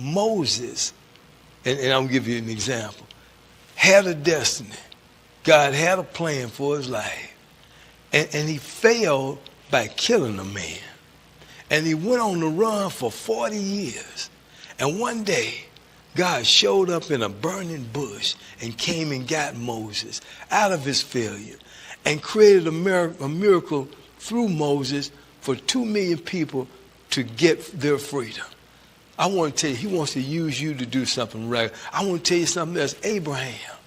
Moses, and I'm going to give you an example, had a destiny. God had a plan for his life. And he failed by killing a man. And he went on the run for 40 years. And one day, God showed up in a burning bush and came and got Moses out of his failure and created a miracle through Moses for 2 million people to get their freedom. I want to tell you, he wants to use you to do something right. I want to tell you something else. Abraham,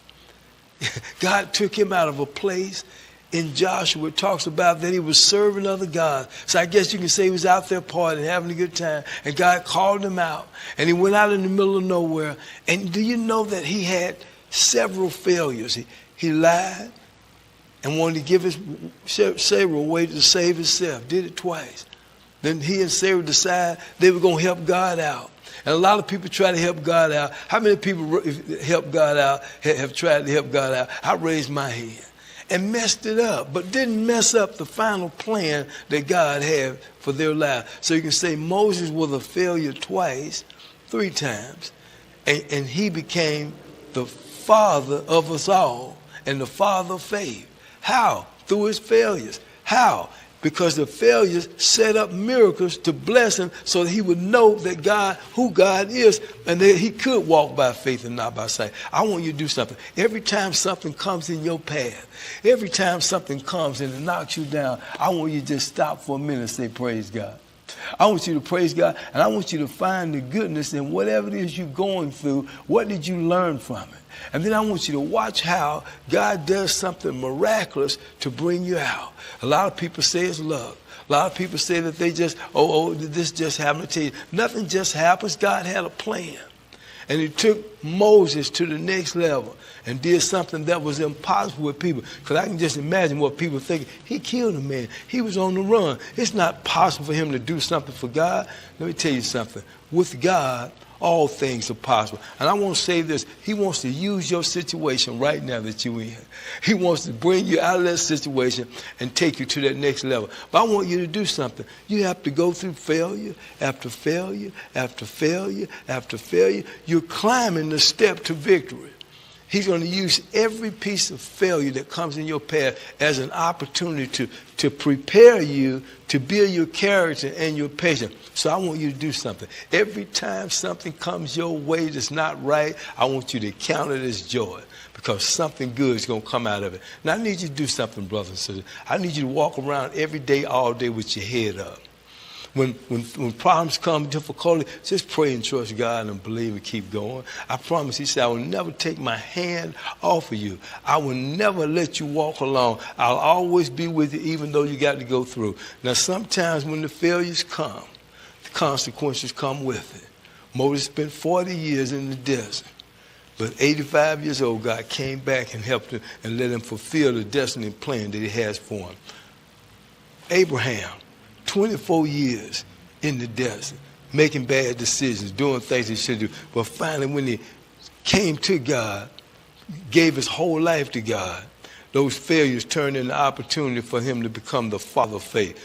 God took him out of a place. In Joshua, it talks about that he was serving other gods. So I guess you can say he was out there partying, having a good time. And God called him out. And he went out in the middle of nowhere. And do you know that he had several failures? He lied and wanted to give his Sarah away to save himself. Did it twice. Then he and Sarah decided they were going to help God out. And a lot of people try to help God out. How many people help God out, have tried to help God out? I raised my hand. And messed it up, but didn't mess up the final plan that God had for their life. So you can say Moses was a failure twice, 3 times, and he became the father of us all and the father of faith. How? Through his failures. How? Because the failures set up miracles to bless him so that he would know that God, who God is, and that he could walk by faith and not by sight. I want you to do something. Every time something comes in your path, every time something comes and it knocks you down, I want you to just stop for a minute and say, praise God. I want you to praise God, and I want you to find the goodness in whatever it is you're going through. What did you learn from it? And then I want you to watch how God does something miraculous to bring you out. A lot of people say it's luck. A lot of people say that they just, this just happened to you. Nothing just happens. God had a plan. And he took Moses to the next level and did something that was impossible with people. Because I can just imagine what people think. He killed a man. He was on the run. It's not possible for him to do something for God. Let me tell you something. With God, all things are possible. And I want to say this. He wants to use your situation right now that you're in. He wants to bring you out of that situation and take you to that next level. But I want you to do something. You have to go through failure after failure after failure after failure. You're climbing the step to victory. He's going to use every piece of failure that comes in your path as an opportunity to prepare you to build your character and your patience. So I want you to do something. Every time something comes your way that's not right, I want you to count it as joy, because something good is going to come out of it. Now, I need you to do something, brothers and sisters. I need you to walk around every day, all day with your head up. When problems come, difficulty, just pray and trust God and believe and keep going. I promise, he said, I will never take my hand off of you. I will never let you walk alone. I'll always be with you, even though you got to go through. Now, sometimes when the failures come, the consequences come with it. Moses spent 40 years in the desert. But 85 years old, God came back and helped him and let him fulfill the destiny plan that he has for him. Abraham, 24 years in the desert, making bad decisions, doing things he shouldn't do. But finally, when he came to God, gave his whole life to God, those failures turned into opportunity for him to become the father of faith.